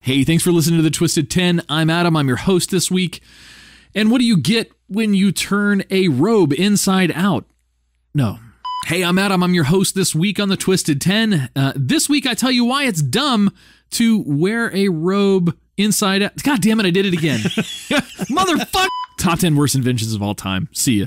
Hey, thanks for listening to The Twisted 10. I'm Adam. I'm your host this week. And what do you get when you turn a robe inside out? No. Hey, I'm Adam. I'm your host this week on The Twisted 10. This week, I tell you why it's dumb to wear a robe inside out. God damn it, I did it again. Motherfucker! Top 10 worst inventions of all time. See ya.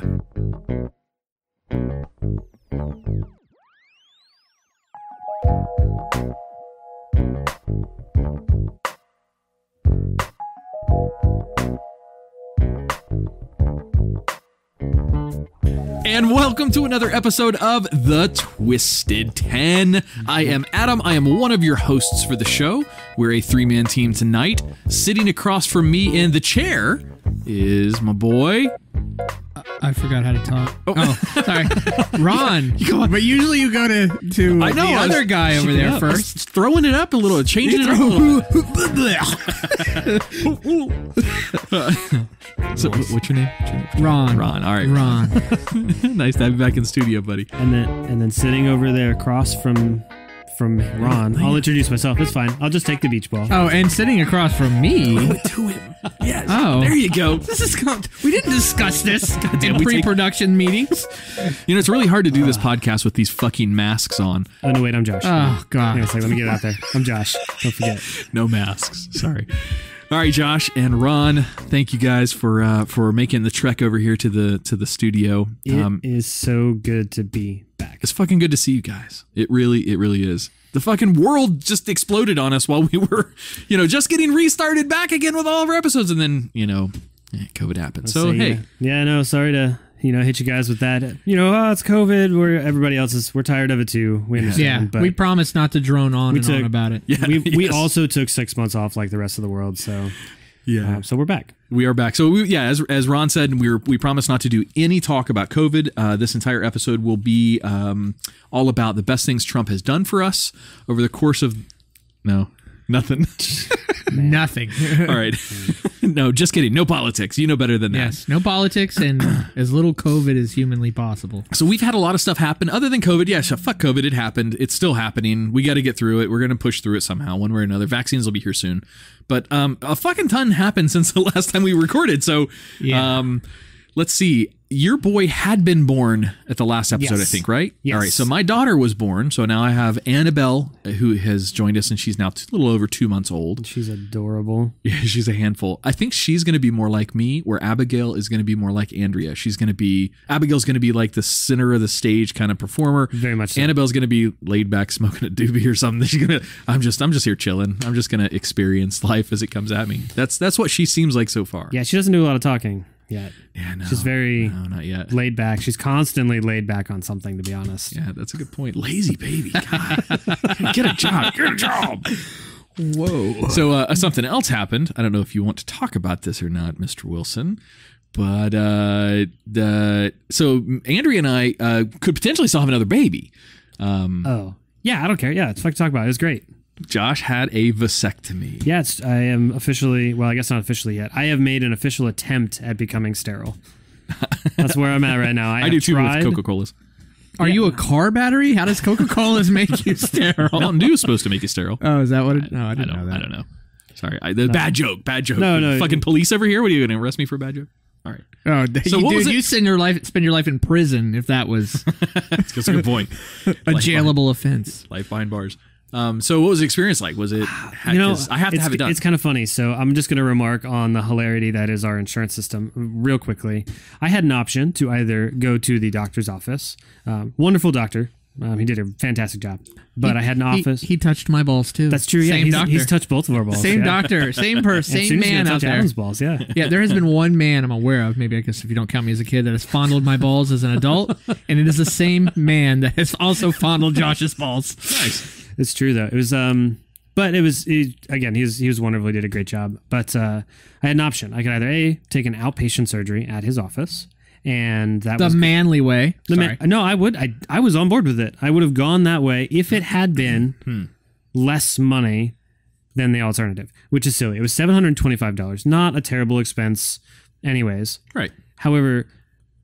And welcome to another episode of The Twisted 10. I am Adam. I am one of your hosts for the show. We're a three-man team tonight. Sitting across from me in the chair is my boy. I forgot how to talk. Oh, sorry. Ron. But usually you go to I know, the other guy over there first. Throwing it up a little, changing it up a little. So, what's your name? Ron. Ron. All right. Ron. Nice to have you back in the studio, buddy. And then sitting over there across from Ron, I'll introduce myself. It's fine. I'll just take the beach ball. Oh, and sitting across from me. To him. Yes. Oh. There you go. This is we didn't discuss this in we pre-production meetings. You know, it's really hard to do this podcast with these fucking masks on. Oh, no, wait, I'm Josh. Oh, God. Hang on a second, let me get it out there. I'm Josh. Don't forget. No masks. Sorry. All right, Josh and Ron, thank you guys for making the trek over here to the studio. It is so good to be back. It's fucking good to see you guys. It really is. The fucking world just exploded on us while we were, just getting restarted back again with all of our episodes, and then, COVID happened. So, hey. Yeah, no, sorry to, hit you guys with that. It's COVID. Everybody else we're tired of it too. We understand. Yeah, but we promised not to drone on on about it. Yeah, we also took 6 months off like the rest of the world, so... Yeah. So we're back. We are back. So as Ron said, we promised not to do any talk about COVID. This entire episode will be all about the best things Trump has done for us over the course of nothing. Nothing. All right. No, just kidding. No politics. You know better than that. Yes, no politics and as little COVID as humanly possible. So we've had a lot of stuff happen other than COVID. Yeah, fuck COVID. It happened. It's still happening. We got to get through it. We're going to push through it somehow, one way or another. Vaccines will be here soon. But a fucking ton happened since the last time we recorded. So let's see. Your boy had been born at the last episode, Yes. I think, right? Yes. All right. So my daughter was born. So now I have Annabelle, who has joined us, and she's now a little over 2 months old. She's adorable. Yeah, she's a handful. I think she's going to be more like me, where Abigail is going to be more like Andrea. Abigail's going to be like the center of the stage kind of performer. Very much so. Annabelle's going to be laid back smoking a doobie or something. I'm just here chilling. I'm just going to experience life as it comes at me. That's what she seems like so far. Yeah, she doesn't do a lot of talking yet. Yeah, no. She's not yet. laid back. She's constantly laid back on something, to be honest. Yeah, that's a good point. Lazy baby. God. Get a job. Get a job. Whoa. So something else happened. I don't know if you want to talk about this or not, Mr. Wilson. But so Andrea and I could potentially still have another baby. Oh. Yeah, I don't care. Yeah, it's fun to talk about. It was great. Josh had a vasectomy. Yeah, I am officially, well, I guess not officially yet. I have made an official attempt at becoming sterile. That's where I'm at right now. I do too with Coca-Colas. Are you a car battery? How does Coca-Cola's make you sterile? Mountain Dew is supposed to make you sterile. Oh, is that what it? No, I didn't know that. I don't know. Sorry. Bad joke. No. Fucking police over here? What are you going to arrest me for a bad joke? All right. Oh, So what was it? You spend your life in prison if that was That's a good point. a jailable offense. Life behind bars. So what was the experience like? Was it, I have to have it done. It's kind of funny. So I'm just going to remark on the hilarity that is our insurance system real quickly. I had an option to either go to the doctor's office. Wonderful doctor. He did a fantastic job. But I had an office. He touched my balls too. That's true. Yeah, Same doctor. He's touched both of our balls. Same yeah. doctor. Same person. Same man out there. Adam's balls, yeah. Yeah, there has been one man I'm aware of, maybe I guess if you don't count me as a kid, that has fondled my balls as an adult, and it is the same man that has also fondled Josh's balls. Nice. It's true though. It was but it was he was wonderful. He did a great job. But I had an option. I could either take an outpatient surgery at his office, and that was the manly way. No, I would. I was on board with it. I would have gone that way if it had been less money than the alternative, which is silly. It was $725. Not a terrible expense, anyways. Right. However,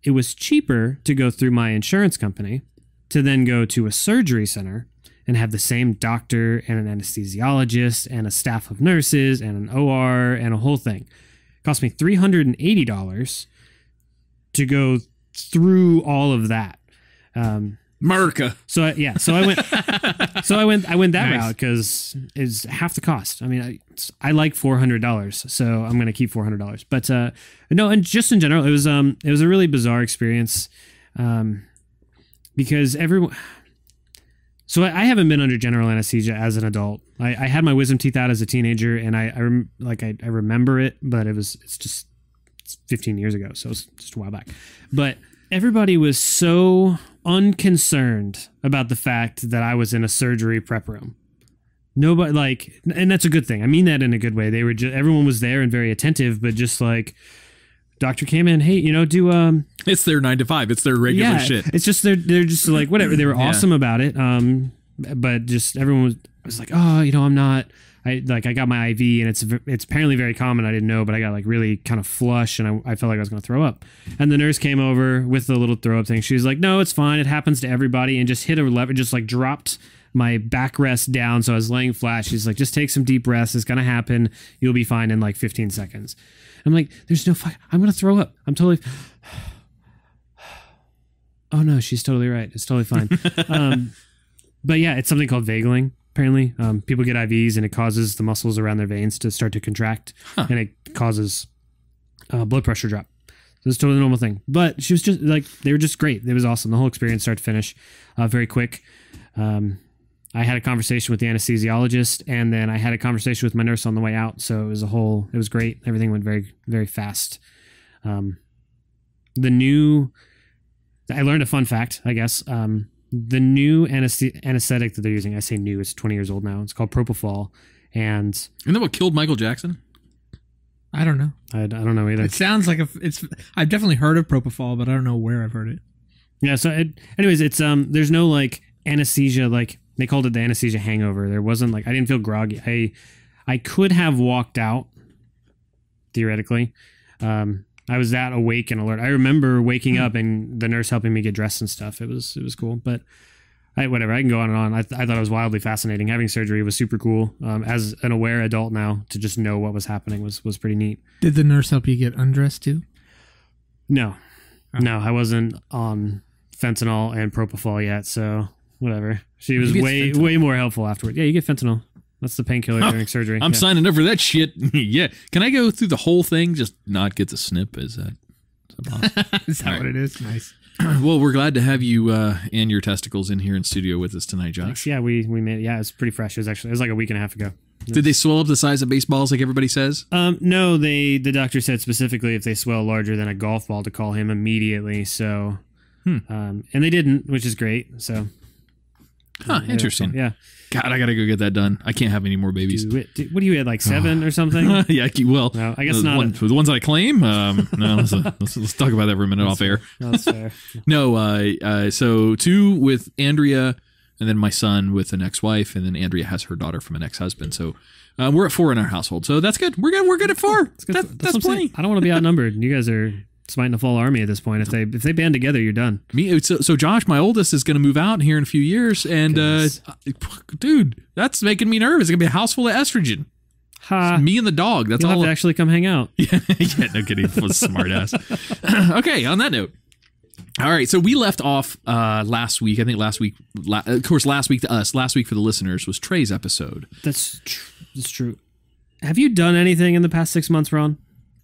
it was cheaper to go through my insurance company to then go to a surgery center and have the same doctor and an anesthesiologist and a staff of nurses and an OR and a whole thing. It cost me $380 to go through all of that. America. So I went that Nice. route because it's half the cost. I mean, I like $400, so I'm going to keep $400. But no, and just in general, it was a really bizarre experience because everyone. So I haven't been under general anesthesia as an adult. I had my wisdom teeth out as a teenager, and I remember it, but it's 15 years ago, so it's just a while back. But everybody was so unconcerned about the fact that I was in a surgery prep room. Nobody and that's a good thing. I mean that in a good way. They were everyone was there and very attentive, but just doctor came in, hey, do It's their 9 to 5. It's their regular shit. It's just they're just whatever. They were awesome about it. But just everyone was like, oh, I'm not. I got my IV and it's apparently very common. I didn't know, but I got really kind of flush and I felt like I was going to throw up. And the nurse came over with the little throw up thing. She was like, no, it's fine. It happens to everybody, and just hit a lever, just dropped my backrest down. So I was laying flat. She's like, just take some deep breaths. It's going to happen. You'll be fine in 15 seconds. I'm like, there's no fuck. I'm going to throw up. I'm totally. Oh no, she's totally right. It's totally fine. But yeah, it's something called vagling. Apparently, people get IVs and it causes the muscles around their veins to start to contract, and it causes blood pressure drop. So it's a totally normal thing. But she was just they were just great. It was awesome. The whole experience, start to finish, very quick. I had a conversation with the anesthesiologist, and then I had a conversation with my nurse on the way out. So it was great. Everything went very, very fast. I learned a fun fact, I guess. The new anesthetic that they're using, I say new, it's 20 years old now. It's called propofol. And Isn't that what killed Michael Jackson? I don't know. I don't know either. It sounds like I've definitely heard of propofol, but I don't know where I've heard it. Yeah. So anyways, it's, there's no anesthesia, they called it the anesthesia hangover. There wasn't I didn't feel groggy. I could have walked out theoretically. I was that awake and alert. I remember waking up and the nurse helping me get dressed and stuff. It was cool, but whatever. I can go on and on. I thought it was wildly fascinating. Having surgery was super cool. As an aware adult now, to just know what was happening was pretty neat. Did the nurse help you get undressed too? No, I wasn't on fentanyl and propofol yet. So whatever. She was way more helpful afterward. Yeah, you get fentanyl. That's the painkiller during surgery. I'm signing up for that shit. Yeah. Can I go through the whole thing? Just not get the snip? Is that possible? Is that what it is? Nice. Well, we're glad to have you and your testicles in here in studio with us tonight, Josh. Thanks. Yeah, we made it. Yeah, it's pretty fresh. It was a week and a half ago. Did they swell up the size of baseballs like everybody says? No, the doctor said specifically if they swell larger than a golf ball to call him immediately. So, and they didn't, which is great. So, interesting. Yeah. God, I gotta go get that done. I can't have any more babies. What do you had 7 or something? Yeah, well, no, I guess not. The ones that I claim. No, let's talk about that for a minute off air. That's fair. No, so 2 with Andrea, and then my son with an ex-wife, and then Andrea has her daughter from an ex-husband. So we're at 4 in our household. So that's good. We're good. We're good at 4. That's plenty. I don't want to be outnumbered. You guys are smiting a full army at this point. If they band together, you're done. So Josh, my oldest, is going to move out here in a few years, and dude, that's making me nervous. It's going to be a house full of estrogen. Ha! Me and the dog. That's You'll all. have to actually come hang out. Yeah, no kidding. Smart ass. Okay, on that note. All right, so we left off last week. I think last week, of course, last week to us, last week for the listeners was Trey's episode. That's true. Have you done anything in the past 6 months, Ron?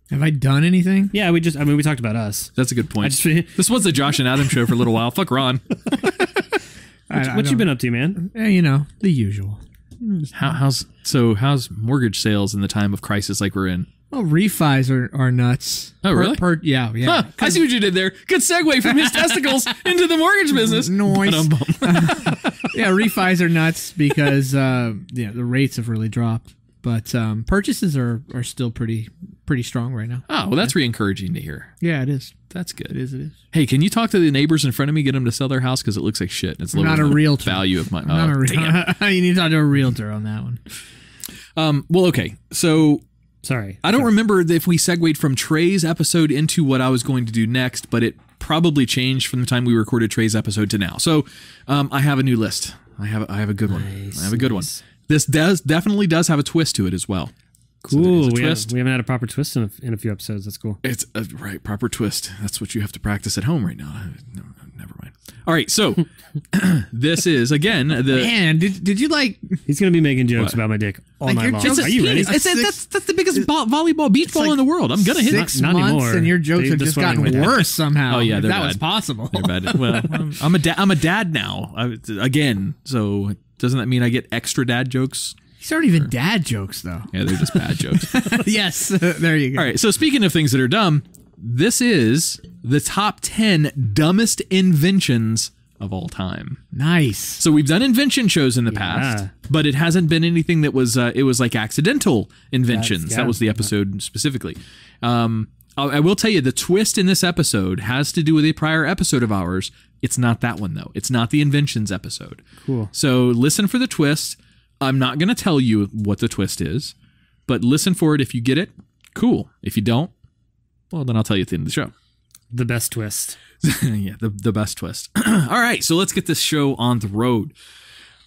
Have I done anything? Yeah, we talked about us. That's a good point. This was the Josh and Adam show for a little while. Fuck Ron. What you been up to, man? The usual. How's mortgage sales in the time of crisis like we're in? Well, refis are nuts. Oh, really? Yeah. Huh, I see what you did there. Good segue from his testicles into the mortgage business. Noise. Yeah, refis are nuts because the rates have really dropped. But purchases are still pretty strong right now. Oh, well, that's re-encouraging to hear. Yeah, it is. That's good. It is. Hey, can you talk to the neighbors in front of me, get them to sell their house? Because it looks like shit. It's not a realtor. Value of my... Not a realtor. You need to talk to a realtor on that one. Well, okay. So... Sorry. I don't remember if we segued from Trey's episode into what I was going to do next, but it probably changed from the time we recorded Trey's episode to now. So I have a new list. I have a good one. Nice, I have a good one. nice. This definitely does have a twist to it as well. Cool. So we twist. haven't had a proper twist in a few episodes. That's cool. It's a right proper twist. That's what you have to practice at home right now. No, never mind. All right, so this is again the Man, did you like? He's gonna be making jokes What? about my dick all Like, night your long. jokes Are you ready? That's the biggest volleyball beach ball like in the world. I'm gonna hit it. 6 Not months, anymore. and your jokes They have just just went gotten away. worse somehow. Oh, yeah, if they're that was bad. possible. They're bad. Well, I'm a dad now. Again, so doesn't that mean I get extra dad jokes? These aren't even dad jokes, though. Yeah, they're just bad jokes. Yes, there you go. All right. So speaking of things that are dumb, this is the top 10 dumbest inventions of all time. Nice. So we've done invention shows in the past, but it hasn't been anything that was it was like accidental inventions. That was the episode specifically. I will tell you the twist in this episode has to do with a prior episode of ours. It's not that one though. It's not the inventions episode. Cool. So listen for the twist. I'm not going to tell you what the twist is, but listen for it. If you get it, cool. If you don't, well, then I'll tell you at the end of the show. The best twist. Yeah, the best twist. All right, so let's get this show on the road.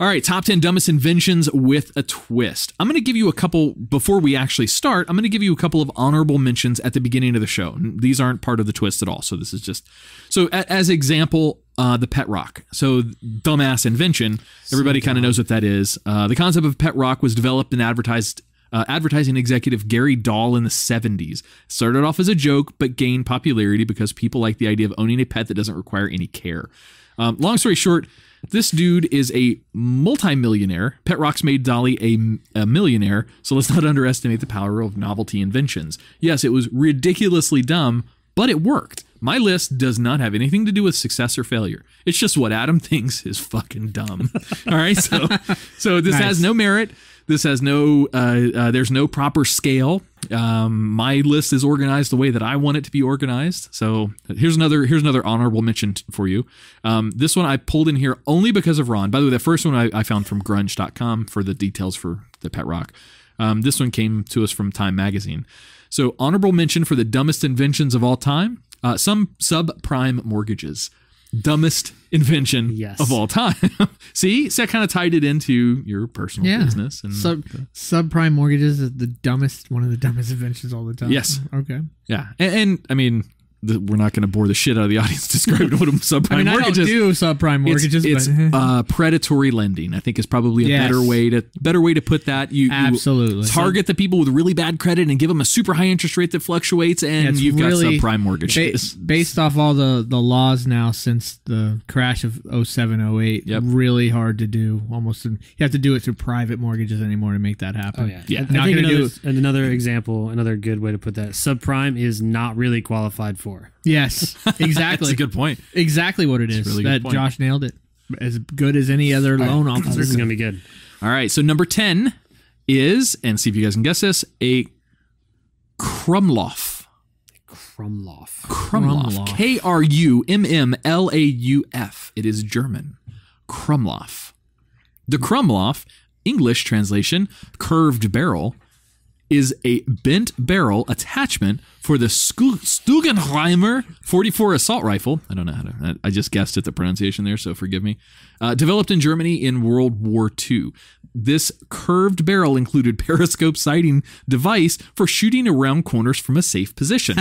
All right, top 10 dumbest inventions with a twist. I'm going to give you a couple, before we actually start, I'm going to give you a couple of honorable mentions at the beginning of the show. These aren't part of the twist at all, so this is just... So as example, the pet rock. So dumbass invention, everybody kind of knows what that is. The concept of pet rock was developed and advertising executive Gary Dahl in the 70s. Started off as a joke, but gained popularity because people like the idea of owning a pet that doesn't require any care. Long story short, this dude is a multi-millionaire. Pet Rock's made Dolly a millionaire, so let's not underestimate the power of novelty inventions. Yes, it was ridiculously dumb, but it worked. My list does not have anything to do with success or failure. It's just what Adam thinks is fucking dumb. All right, so this has no merit. This has no, there's no proper scale. My list is organized the way that I want it to be organized. So here's another honorable mention for you. This one I pulled in here only because of Ron. By the way, the first one I found from grunge.com for the details for the pet rock. This one came to us from Time Magazine. So honorable mention for the dumbest inventions of all time. Some subprime mortgages. Dumbest invention of all time. See, so I kind of tied it into your personal business. And subprime mortgages is one of the dumbest inventions all the time. Yes. Okay. Yeah, and I mean, we're not going to bore the shit out of the audience describing what a subprime mortgage is. I don't do subprime mortgages. It's predatory lending. I think is probably a better way to put that. You absolutely target the people with really bad credit and give them a super high interest rate that fluctuates, and you've got subprime mortgages. Based off all the laws now since the crash of 07, 08, really hard to do. Almost, you have to do it through private mortgages anymore to make that happen. Oh yeah. I think another example, another good way to put that: subprime is not really qualified for. Yes, exactly. That's a good point. Exactly what it is. Really that Josh nailed it. As good as any other loan officer. This is going to be good. All right. So number 10 is, and see if you guys can guess this, a Krumloff. Krumloff. Krummlauf. It is German. Krumloff. The Krumloff, English translation, curved barrel, is a bent barrel attachment for the Stugenheimer 44 assault rifle. I don't know how to, I just guessed at the pronunciation there, so forgive me. Developed in Germany in World War II. This curved barrel included periscope sighting device for shooting around corners from a safe position.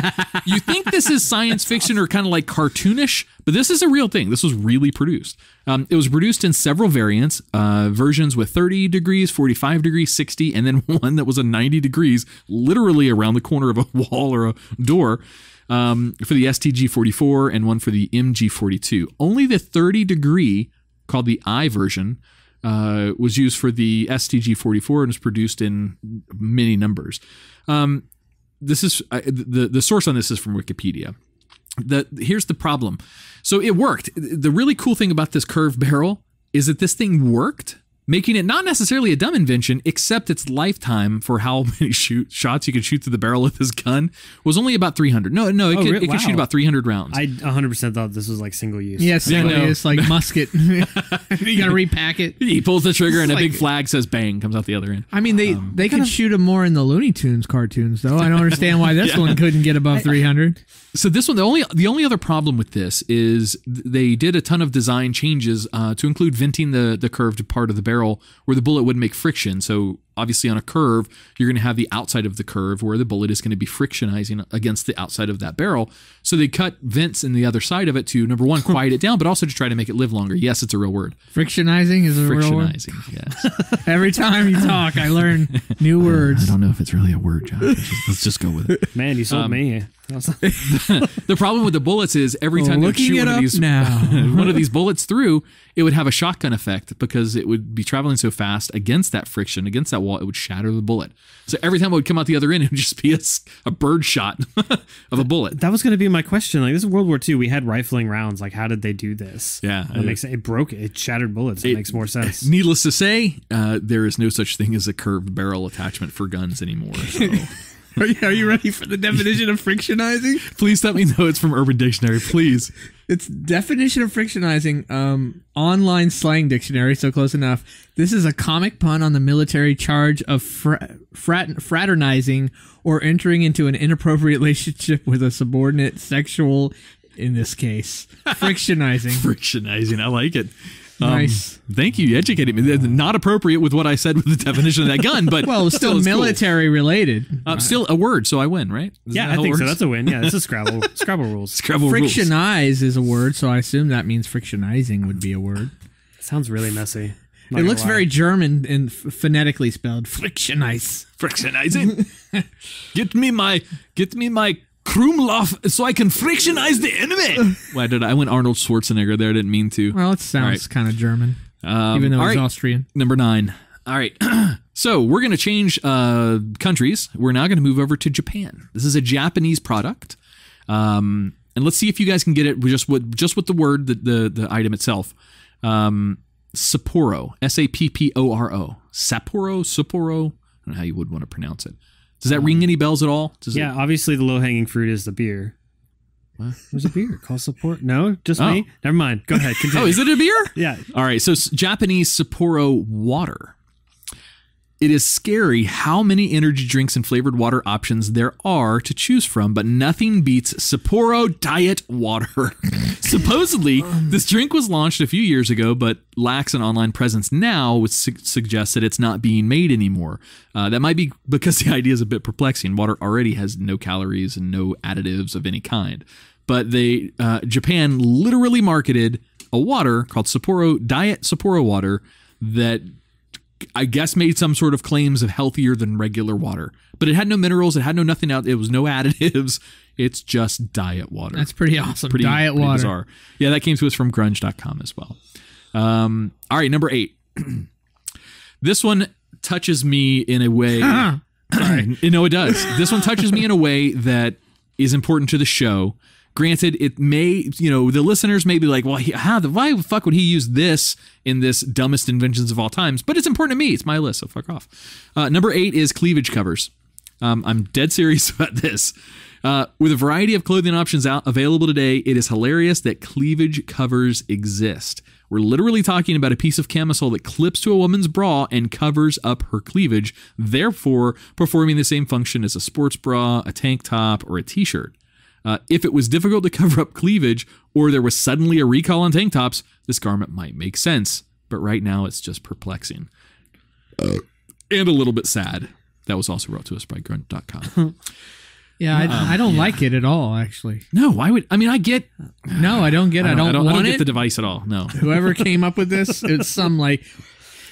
You think this is science fiction or kind of like cartoonish, but this is a real thing. This was really produced. It was produced in several variants, versions with 30 degrees, 45 degrees, 60, and then one that was a 90 degrees, literally around the corner of a wall or a door, for the STG-44 and one for the MG-42. Only the 30 degree, called the I version, was used for the STG-44 and was produced in many numbers. This is the source on this is from Wikipedia. Here's the problem. So it worked. The really cool thing about this curved barrel is that this thing worked, making it not necessarily a dumb invention, except its lifetime for how many shots you could shoot through the barrel of this gun was only about 300. No, it could shoot about 300 rounds. I 100% thought this was like single use. Yeah, single use, like musket. You gotta repack it. He pulls the trigger and a big flag says bang, comes out the other end. I mean, they could shoot them more in the Looney Tunes cartoons, though. I don't understand why this one couldn't get above 300. So this one, the only other problem with this is they did a ton of design changes to include venting the curved part of the barrel where the bullet would make friction. So obviously on a curve, you're going to have the outside of the curve where the bullet is going to be frictionizing against the outside of that barrel. So they cut vents in the other side of it to, number one, quiet it down, but also to try to make it live longer. Yes, it's a real word. Frictionizing is a real word? Frictionizing, yes. Every time you talk, I learn new words. I don't know if it's really a word, John. Let's just go with it. Man, you sold me. The problem with the bullets is every time they shoot one of these bullets through, it would have a shotgun effect because it would be traveling so fast against that friction, against that wall, it would shatter the bullet. So every time it would come out the other end, it would just be a bird shot of a bullet. That was going to be my question. Like, this is World War II. We had rifling rounds. Like, how did they do this? Yeah. It broke it. It shattered bullets. It makes more sense. Needless to say, there is no such thing as a curved barrel attachment for guns anymore. So. Are you ready for the definition of frictionizing? Please let me know it's from Urban Dictionary, please. It's definition of frictionizing, online slang dictionary, so close enough. This is a comic pun on the military charge of fraternizing or entering into an inappropriate relationship with a subordinate sexual, in this case. Frictionizing. Frictionizing, I like it. Nice. Thank you. You educated me. Not appropriate with what I said with the definition of that gun, but well, it's still military related. Still a word, so I win, right? I think so. That's a win. Yeah, this is Scrabble. Scrabble rules. Scrabble Frictionize rules. Is a word, so I assume that means frictionizing would be a word. Sounds really messy. It looks very German and phonetically spelled. Frictionize. Frictionizing. Get me my Krumloff so I can frictionize the enemy. Why did I went Arnold Schwarzenegger there? I didn't mean to. Well, it sounds kind of German, even though he's Austrian. Number 9. All right. So we're going to change countries. We're now going to move over to Japan. This is a Japanese product. And let's see if you guys can get it just with the word, the item itself. Sapporo. Sapporo. Sapporo. I don't know how you would want to pronounce it. Does that ring any bells at all? Obviously the low-hanging fruit is the beer. What? There's a beer called Sapporo. No, just me? Never mind. Go ahead. Continue. Oh, is it a beer? Yeah. All right, so Japanese Sapporo water. It is scary how many energy drinks and flavored water options there are to choose from, but nothing beats Sapporo Diet Water. Supposedly, this drink was launched a few years ago, but lacks an online presence now, which suggests that it's not being made anymore. That might be because the idea is a bit perplexing. Water already has no calories and no additives of any kind. But Japan literally marketed a water called Sapporo Diet Sapporo Water that I guess made some sort of claims of healthier than regular water. But it had no minerals. It had nothing out. It was no additives. It's just diet water. That's pretty awesome. Diet water. Bizarre. Yeah, that came to us from grunge.com as well. All right, number 8. This one touches me in a way. No, it does. This one touches me in a way that is important to the show. Granted, it may, the listeners may be like, well, why the fuck would he use this in this dumbest inventions of all times? But it's important to me. It's my list, so fuck off. Number 8 is cleavage covers. I'm dead serious about this. With a variety of clothing options available today, it is hilarious that cleavage covers exist. We're literally talking about a piece of camisole that clips to a woman's bra and covers up her cleavage, therefore performing the same function as a sports bra, a tank top, or a t-shirt. If it was difficult to cover up cleavage, or there was suddenly a recall on tank tops, this garment might make sense. But right now, it's just perplexing. And a little bit sad. That was also brought to us by grunt.com. Yeah, I don't like it at all, actually. No, why would... I mean, I get... No, I don't get it. I don't get the device at all, no. Whoever came up with this, it's some like...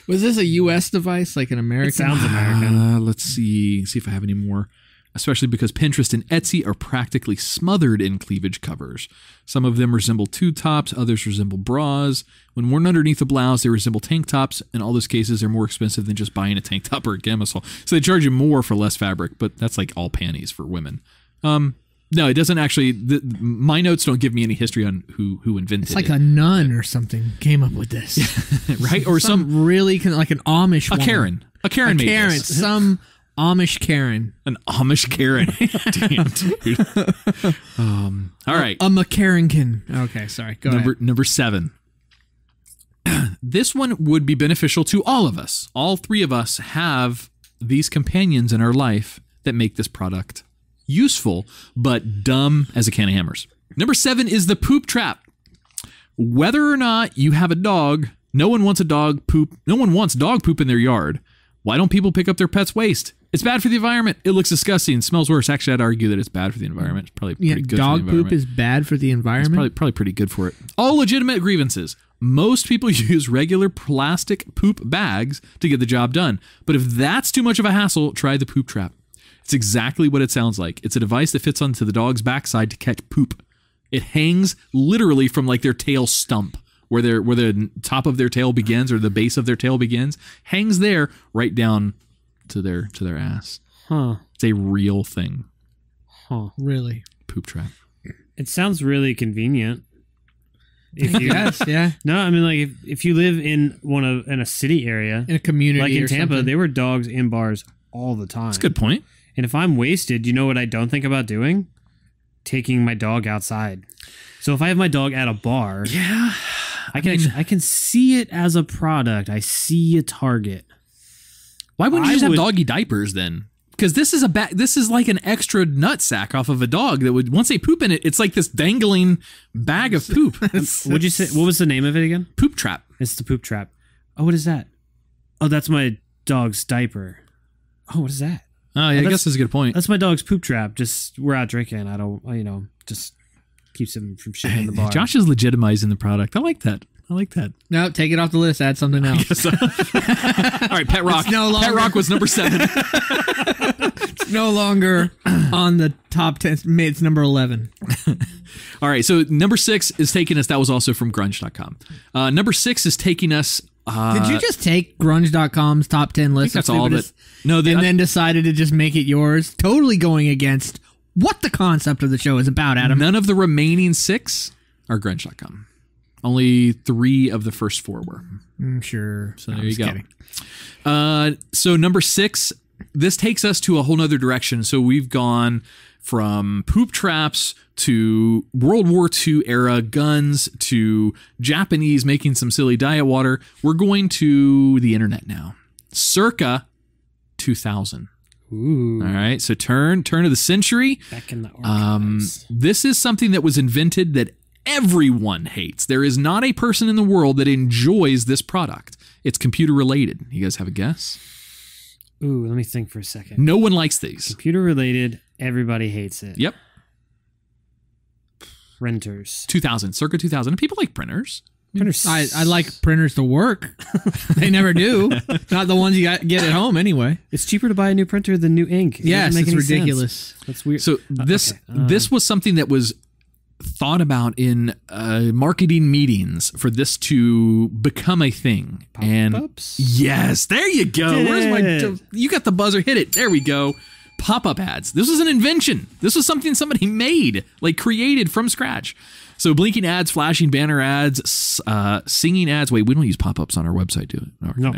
Was this a U.S. device, like an American? It sounds American. Let's see if I have any more. Especially because Pinterest and Etsy are practically smothered in cleavage covers. Some of them resemble tube tops, others resemble bras. When worn underneath a blouse, they resemble tank tops. In all those cases, they're more expensive than just buying a tank top or a camisole. So they charge you more for less fabric, but that's like all panties for women. No, it doesn't actually. My notes don't give me any history on who invented it. It's like a nun or something came up with this. right? Or some really like an Amish woman. Karen. A Karen made Karen. this. Some Amish Karen. An Amish Karen. Damn, dude. All right. A McCarrington. Okay, sorry. Go ahead. Number 7. This one would be beneficial to all of us. All 3 of us have these companions in our life that make this product useful, but dumb as a can of hammers. Number 7 is the poop trap. Whether or not you have a dog, no one wants dog poop in their yard. Why don't people pick up their pet's waste? It's bad for the environment. It looks disgusting. It smells worse. Actually, I'd argue that it's bad for the environment. It's probably pretty good dog for the environment. poop is bad for the environment? It's probably pretty good for it. All legitimate grievances. Most people use regular plastic poop bags to get the job done. But if that's too much of a hassle, try the poop trap. It's exactly what it sounds like. It's a device that fits onto the dog's backside to catch poop. It hangs literally from like their tail stump, where the top of their tail begins or the base of their tail begins, hangs there right down to their ass. Huh. It's a real thing. Huh. Really? Poop trap. It sounds really convenient. If you, Yes, yeah. No, I mean, like if you live in a city area, In a community like in or Tampa, something. there were dogs in bars all the time. That's a good point. And if I'm wasted, you know what I don't think about doing? Taking my dog outside. So if I have my dog at a bar, Yeah. I can see it as a product. I see a target. Why wouldn't you I just have would- doggy diapers then? Because this is like an extra nut sack off of a dog that would, once they poop in it, it's like this dangling bag of poop. What'd you say? What was the name of it again? Poop trap. It's the poop trap. Oh, what is that? Oh, that's my dog's diaper. Oh, what is that? Oh, yeah, I guess that's a good point. That's my dog's poop trap. Just we're out drinking. I don't, just keeps him from shitting in the bar. Josh is legitimizing the product. I like that. No, take it off the list. Add something else. All right, Pet Rock. no longer- Pet Rock was number 7. It's no longer on the top 10. It's number 11. All right, so number 6 is taking us. That was also from grunge.com. Number 6 is taking us. Did you just take grunge.com's top 10 list? that's all of it. No, then decided to just make it yours? Totally going against what the concept of the show is about, Adam. none of the remaining 6 are grunge.com. Only 3 of the first 4 were. Sure. So there you go. So number 6, this takes us to a whole nother direction. So we've gone from poop traps to World War II era guns to Japanese making some silly diet water. We're going to the internet now. Circa 2000. Ooh, All right. So turn of the century. back in the archives. This is something that was invented that everyone hates. There is not a person in the world that enjoys this product. It's computer related. You guys have a guess? Ooh, let me think for a second. No one likes these. Computer related. Everybody hates it. Yep. Printers. 2000, circa 2000. And people like printers. Printers. I like printers to work. They never do. Not the ones you get at home anyway. It's cheaper to buy a new printer than new ink. It Yes, doesn't make it's any sense. ridiculous. That's weird. So this okay. this was something that was thought about in marketing meetings for this to become a thing. Pop-ups? And yes, there you go. Did Where's it. you got the buzzer? Hit it. There we go. Pop-up ads. This was an invention. This was something somebody made, like created from scratch. So blinking ads, flashing banner ads, singing ads. Wait, we don't use pop-ups on our website, do it? No.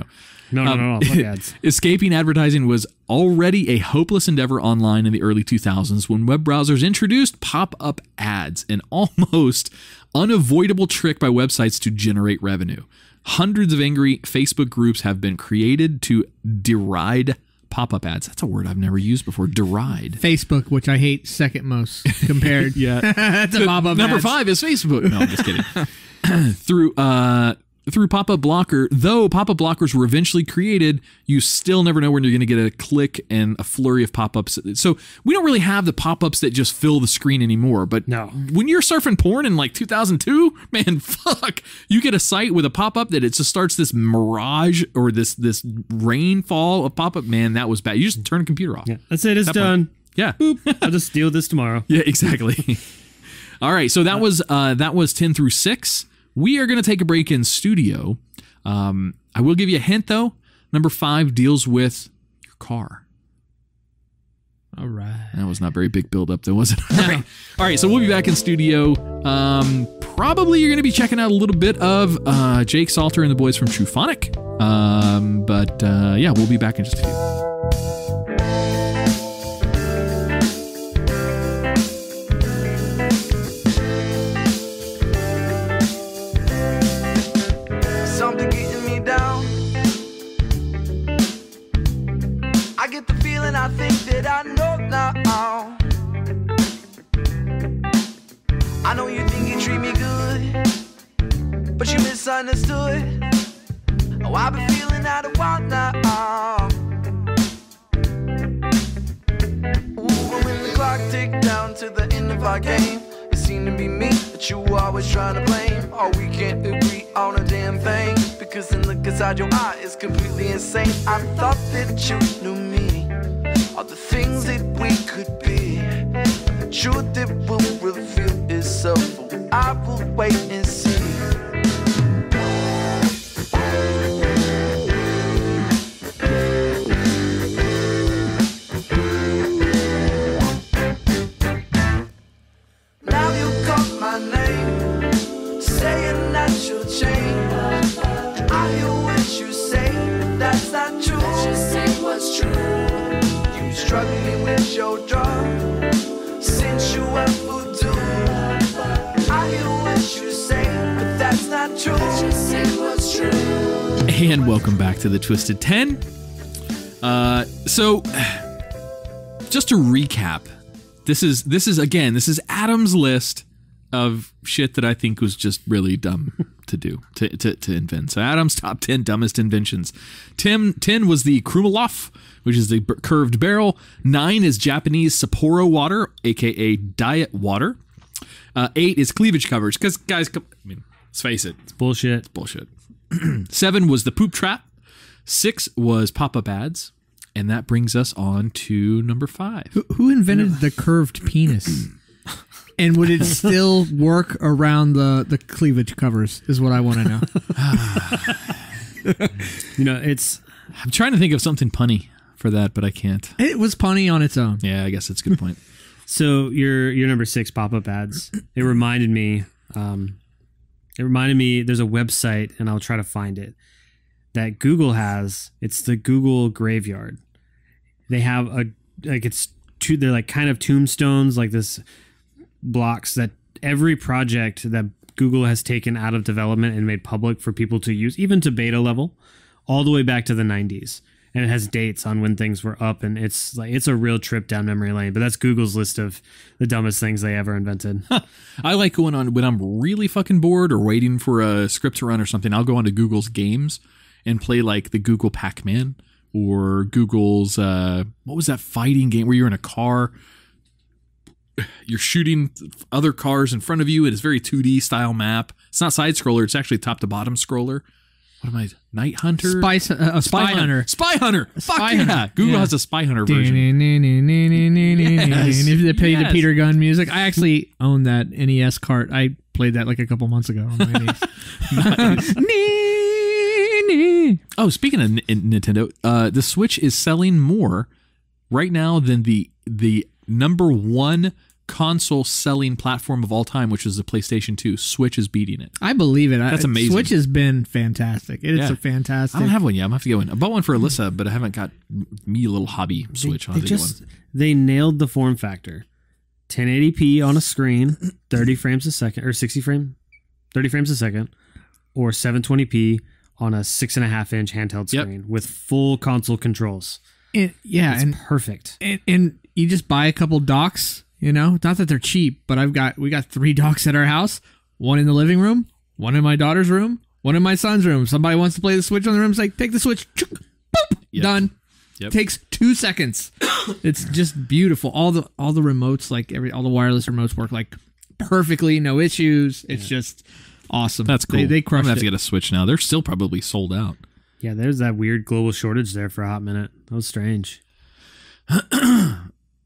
No. Fuck ads. Escaping advertising was already a hopeless endeavor online in the early 2000s when web browsers introduced pop-up ads, an almost unavoidable trick by websites to generate revenue. Hundreds of angry Facebook groups have been created to deride pop-up ads. That's a word I've never used before. Deride. Facebook, which I hate second most compared Yeah. to pop-up Number ads. 5 is Facebook. No, I'm just kidding. Through pop-up blocker, though pop-up blockers were eventually created, you still never know when you're going to get a click and a flurry of pop-ups. So we don't really have the pop-ups that just fill the screen anymore. But No. when you're surfing porn in like 2002, man, fuck, you get a site with a pop-up that it just starts this mirage or this rainfall of pop-up. Man, that was bad. You just turn the computer off. Yeah, that's it. It's That done. Yeah. Boop. I'll just deal with this tomorrow. Yeah, exactly. All right, so that was 10 through 6. We are going to take a break in studio. I will give you a hint, though. Number 5 deals with your car. All right. That was not very big build up, though, was it? All right. So we'll be back in studio. Probably you're going to be checking out a little bit of Jake Salter and the boys from Truphonic. But yeah, we'll be back in just a few. Something getting me down. I get the feeling I think that I know now. I know you think you treat me good, but you misunderstood. Oh, I've been feeling out of wild now. Ooh, but when the clock ticked down to the end of our game, it seemed to be me that you were always trying to blame. Oh, we can't agree on a damn thing, because the look inside your eye is completely insane. I thought that you knew me, all the things that we could be. The truth that will reveal itself, I will wait and see. Now you call my name, saying that you'll change. I hear what you say, but that's not true. Just say what's true. You struggling with your drug, since you were voodoo. I hear what you say, but that's not true. Just say what's true. And welcome back to the Twisted 10. So, just to recap, this is Adam's list of shit that I think was just really dumb to do, to invent. So Adam's top 10 dumbest inventions. 10 was the Krumaloff, which is the curved barrel. 9 is Japanese Sapporo water, aka diet water. 8 is cleavage covers, because guys, I mean, let's face it, It's bullshit. it's bullshit. 7 was the poop trap. 6 was pop-up ads. And that brings us on to number 5. Who invented the curved penis? And would it still work around the cleavage covers, is what I want to know. You know, it's I'm trying to think of something punny for that, but I can't. It was punny on its own. Yeah, I guess that's a good point. so your number 6 pop-up ads. It reminded me. There's a website, and I'll try to find it, that Google has. It's the Google Graveyard. They have they're like kind of tombstones, like this blocks that every project that Google has taken out of development and made public for people to use, even to beta level, all the way back to the 90s. And it has dates on when things were up, and it's a real trip down memory lane. But that's Google's list of the dumbest things they ever invented. I like going on when I'm really fucking bored or waiting for a script to run or something. I'll go onto Google's games and play like the Google Pac-Man or Google's what was that fighting game where you're in a car, you're shooting other cars in front of you. It is very 2D style map. It's not side scroller. It's actually top to bottom scroller. What am I? Night Hunter? Spy Hunter. Spy Hunter. Fuck Spy yeah. Hunter. Google Yeah. has a Spy Hunter version. And if they play the Yes. Peter Gunn music, I actually own that NES cart. I played that like a couple months ago on my NES. Oh, speaking of Nintendo, the Switch is selling more right now than the number one console selling platform of all time, which is the PlayStation 2. Switch is beating it. I believe it. That's amazing. Switch has been fantastic. It's Yeah. a fantastic. I don't have one yet. I'm gonna have to get one. I bought one for Alyssa, but I haven't got me a little hobby Switch. I'll have to get one. They nailed the form factor. 1080p on a screen, 30 frames a second, or 30 frames a second, or 720p on a 6.5-inch handheld Yep. screen with full console controls. And, yeah, It's and perfect. and you just buy a couple docks. You know, not that they're cheap, but we got 3 docks at our house. One in the living room, one in my daughter's room, one in my son's room. Somebody wants to play the Switch on the room. It's like, take the Switch, boop, Yep. done. Yep. Takes 2 seconds. It's just beautiful. All the remotes, like all the wireless remotes work like perfectly, no issues. It's just awesome. That's cool. They I'm crushed gonna have to it. get a Switch now. They're still probably sold out. Yeah, there's that weird global shortage there for a hot minute. That was strange.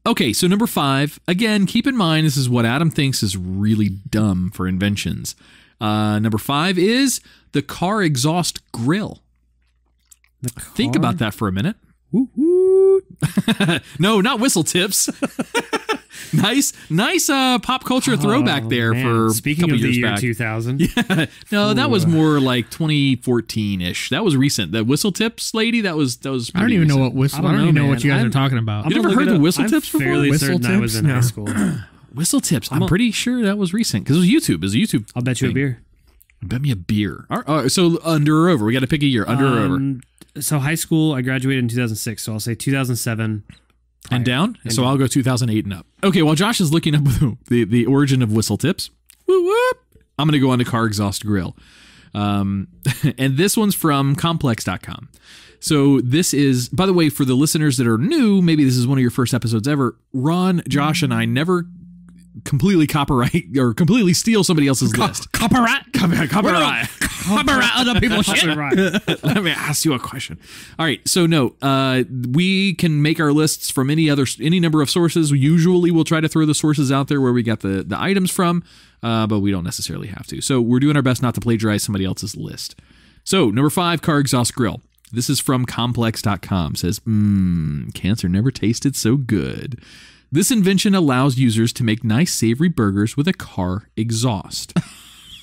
Okay, so number 5. Again, keep in mind this is what Adam thinks is really dumb for inventions. Number 5 is the car exhaust grill. Think about that for a minute. Woo-hoo. No, not whistle tips. nice pop culture throwback there for speaking a couple of the years year back. 2000. Yeah. No, that was more like 2014-ish. That was recent. The whistle tips lady, that was I don't even know what whistle. I don't even know what you guys are talking about. You never heard of whistle tips before? Fairly Whistle certain I was tips? in No. high school. Whistle tips. I'm pretty sure that was recent because it was YouTube. It was a YouTube. I'll bet you a thing. beer. Bet me a beer. All right, so under or over? We got to pick a year. Under or over? So high school, I graduated in 2006. So I'll say 2007. And down? So I'll go 2008 and up. Okay, while Josh is looking up the origin of whistle tips, whoop, whoop, I'm going to go on to Car Exhaust Grill. And this one's from complex.com. So this is, by the way, for the listeners that are new, maybe this is one of your first episodes ever. Ron, Josh, and I never completely copyright or completely steal somebody else's list. Copyright. Copyright Other people's shit. Let me ask you a question. All right, so no, we can make our lists from any number of sources. Usually, we'll try to throw the sources out there where we got the items from, but we don't necessarily have to. So we're doing our best not to plagiarize somebody else's list. So number 5, Car Exhaust Grill. This is from complex.com. Says, cancer never tasted so good. This invention allows users to make nice savory burgers with a car exhaust.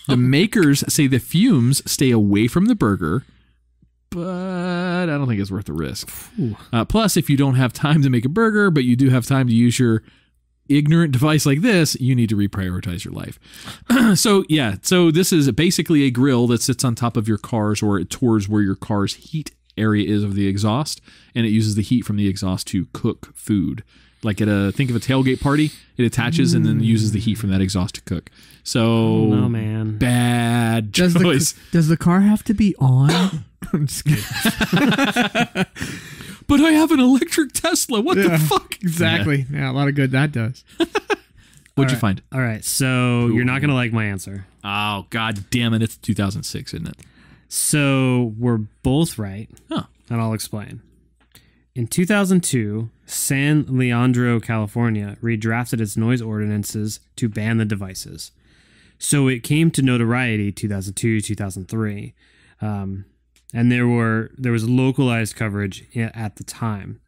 The makers say the fumes stay away from the burger, but I don't think it's worth the risk. Plus, if you don't have time to make a burger, but you do have time to use your ignorant device like this, you need to reprioritize your life. So this is basically a grill that sits on top of your cars or towards where your car's heat area is of the exhaust, and it uses the heat from the exhaust to cook food. Like think of a tailgate party, it attaches and then uses the heat from that exhaust to cook. So, no, man. Bad choice. Does the car have to be on? I'm just kidding. But I have an electric Tesla. What the fuck? Exactly. Yeah, a lot of good that does. What'd you find? All right, so you're not going to like my answer. Oh, god damn it. It's 2006, isn't it? So we're both right, Huh. and I'll explain. In 2002, San Leandro, California, redrafted its noise ordinances to ban the devices. So it came to notoriety 2002, 2003, and there was localized coverage at the time.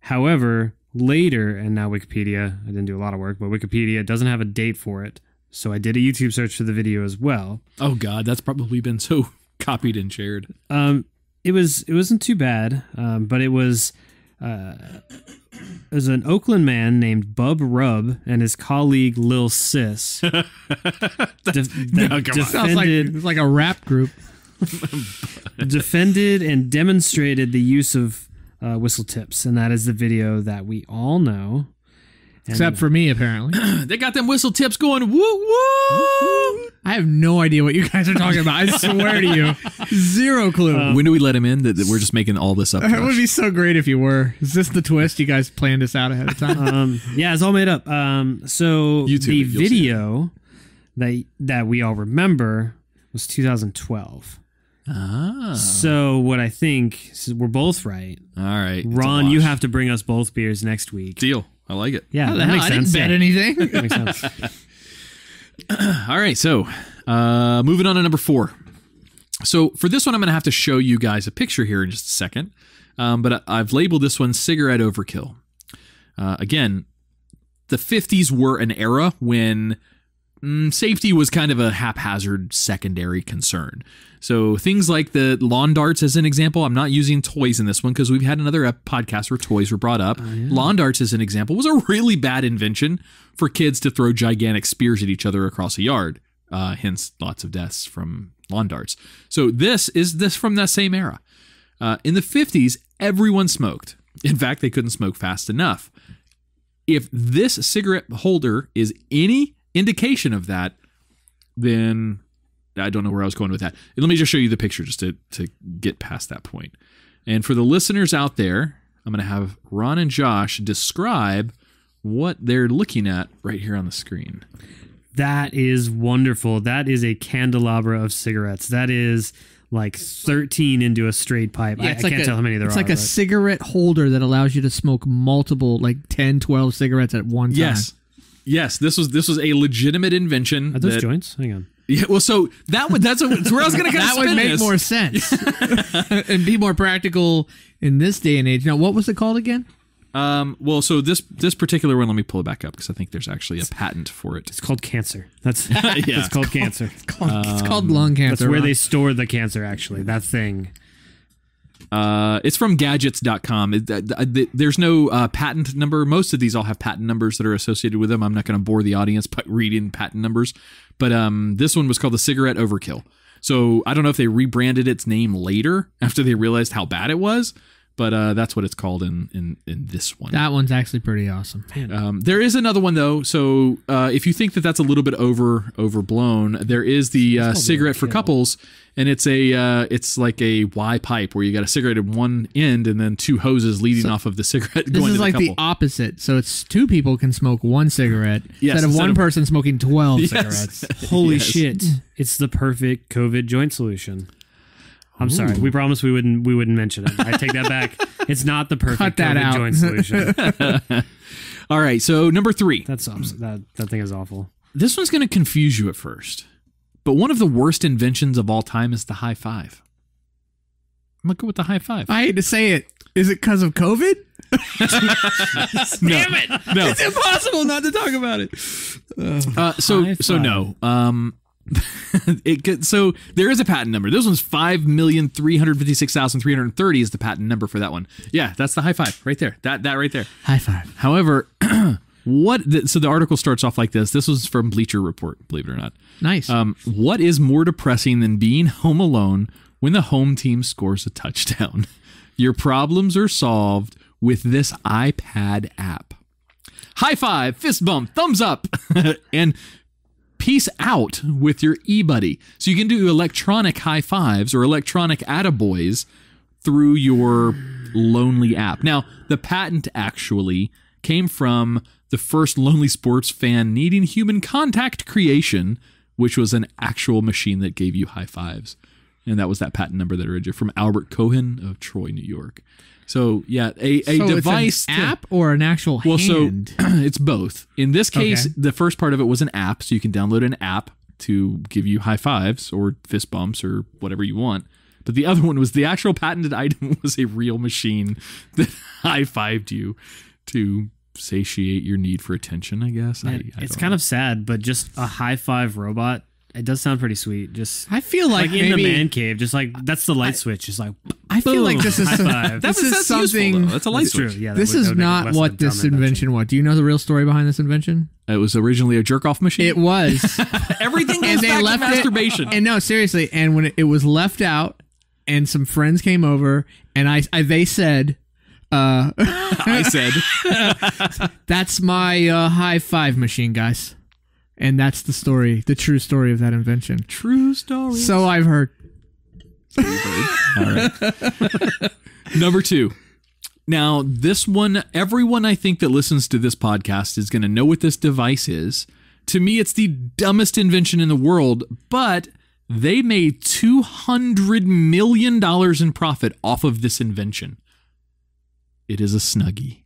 However, later, and now Wikipedia, I didn't do a lot of work, but Wikipedia doesn't have a date for it, so I did a YouTube search for the video as well. Oh god, that's probably been so copied and shared. It wasn't too bad, but it was an Oakland man named Bub Rub and his colleague Lil Sis defended. Sounds like it's like a rap group. Defended and demonstrated the use of whistle tips, and that is the video that we all know. Except for me, apparently. They got them whistle tips going, woo woo! I have no idea what you guys are talking about. I swear to you. Zero clue. When do we let him in? That we're just making all this up. That would be so great if you were. Is this the twist? You guys planned this out ahead of time? Yeah, it's all made up. So YouTube, the you'll see video that we all remember was 2012. Ah. So what I think is we're both right. All right. Ron, you have to bring us both beers next week. Deal. I like it. Yeah, How the that hell? makes I didn't sense. bet Yeah. anything. That makes sense. All right. So moving on to number 4. So for this one, I'm going to have to show you guys a picture here in just a second. But I've labeled this one Cigarette Overkill. Again, the 50s were an era when safety was kind of a haphazard secondary concern. So things like the lawn darts, as an example, I'm not using toys in this one because we've had another podcast where toys were brought up. Lawn darts, as an example, was a really bad invention for kids to throw gigantic spears at each other across a yard. Hence, lots of deaths from lawn darts. So this is from that same era. In the 50s, everyone smoked. In fact, they couldn't smoke fast enough. If this cigarette holder is any indication of that, then I don't know where I was going with that. Let me just show you the picture just to get past that point. And for the listeners out there, I'm going to have Ron and Josh describe what they're looking at right here on the screen. That is wonderful. That is a candelabra of cigarettes. That is like 13 into a straight pipe. Yeah, I can't tell how many there are. It's like a cigarette holder that allows you to smoke multiple, like 10, 12 cigarettes at one time. Yes, this was a legitimate invention. Are those joints? Hang on. Yeah, well, so that's where I was going to kind of That would make more sense and be more practical in this day and age. Now, what was it called again? Well, so this particular one, let me pull it back up because I think there's actually a patent for it. It's called cancer. That's Yeah. It's called cancer. It's called lung cancer. That's where Ron. they store the cancer. Actually, that thing. It's from gadgets.com. There's no patent number. Most of these all have patent numbers that are associated with them. I'm not going to bore the audience by reading patent numbers. But this one was called the cigarette overkill. So I don't know if they rebranded its name later after they realized how bad it was. But that's what it's called in this one. That one's actually pretty awesome. There is another one though. So if you think that that's a little bit overblown, there is the cigarette for couples, and it's like a Y pipe where you got a cigarette at one end and then two hoses leading off of the cigarette. This going is to like the couple. the opposite. So it's two people can smoke one cigarette instead of one person smoking 12 cigarettes. Holy shit! It's the perfect COVID joint solution. I'm sorry. We promised we wouldn't mention it. I take that back. It's not the perfect COVID joint solution. All right. So number 3. That's awesome. That thing is awful. This one's going to confuse you at first, but one of the worst inventions of all time is the high five. I'm going to go with the high five. I hate to say it. Is it because of COVID? Damn it. No. It's impossible not to talk about it. So no. So there is a patent number. This one's 5,356,330 is the patent number for that one. Yeah, that's the high five right there. That right there. High five. However, so the article starts off like this. This was from Bleacher Report, believe it or not. Nice. What is more depressing than being home alone when the home team scores a touchdown? Your problems are solved with this iPad app. High five, fist bump, thumbs up, and peace out with your eBuddy. So you can do electronic high fives or electronic attaboys through your Lonely app. Now, the patent actually came from the first Lonely Sports fan needing human contact creation, which was an actual machine that gave you high fives. And that was that patent number that originated from Albert Cohen of Troy, New York. So yeah, a device, it's an app or an actual hand? Well, so it's both. In this case, the first part of it was an app, so you can download an app to give you high fives or fist bumps or whatever you want. But the other one was the actual patented item was a real machine that high fived you to satiate your need for attention, I guess. It's kind of sad, but just a high five robot. It does sound pretty sweet. Just I feel like in the man cave, just like that's the light switch. Just like I feel boom, like this is that's something. Useful, that's a light switch. True. Yeah, This is not what this invention was. Do you know the real story behind this invention? It was originally a jerk off machine. It was. Everything goes back to masturbation. And no, seriously. And when it was left out, and some friends came over, and they said. I said, that's my high five machine, guys. And that's the story, the true story of that invention. True story. So I've heard. All right. Number 2. Now, this one, everyone I think that listens to this podcast is going to know what this device is. To me, it's the dumbest invention in the world, but they made $200 million in profit off of this invention. It is a Snuggie.